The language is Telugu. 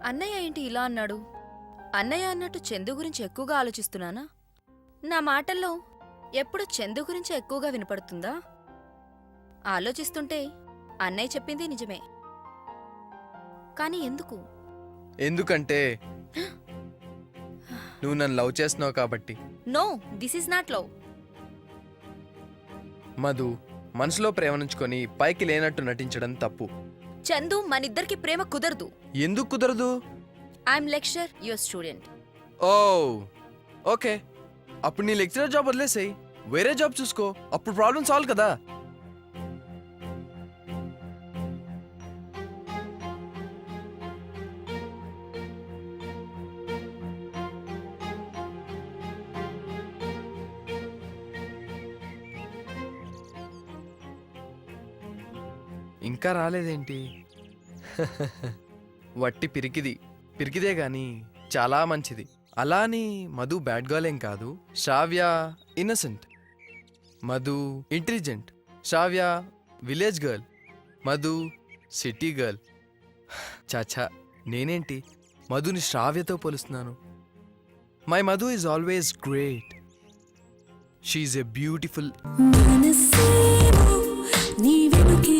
అన్నయ్య ఏంటి ఇలా అన్నాడు? అన్నయ్య అన్నట్టు చందు గురించి ఎక్కువగా ఆలోచిస్తున్నానా? నా మాటల్లో ఎప్పుడు చందు గురించి ఎక్కువగా వినపడుతుందా? ఆలోచిస్తుంటే అన్నయ్య చెప్పింది నిజమే. కాని ఎందుకు? ఎందుకంటే నువ్వు నన్ను లవ్ చేస్తున్నావు కాబట్టి. No, this is not love. Madhu, మనసులో ప్రేమనుంచుకొని పైకి లేనట్టు నటించడం తప్పు. చందు, మనిద్దరికి ప్రేమ కుదరదు. ఎందుకు కుదరదు? I'm lecturer, your student. Oh okay, అప్పుడు నీ లెక్చరర్ జాబ్ వదిలేసేయ్, వేరే జాబ్ చూసుకో, అప్పుడు ప్రాబ్లం సాల్వ్ కదా. ఇంకా రాలేదేంటి? వట్టి పిరికిదే గాని చాలా మంచిది. అలా అని మధు బ్యాడ్ గర్ల్ ఏం కాదు. Sravya innocent, Madhu intelligent. Sravya village girl, Madhu city girl. చాచా, నేనేంటి మధుని శ్రావ్యతో పోలుస్తున్నాను? My Madhu is always great. She's a beautiful. నీ వెనుకే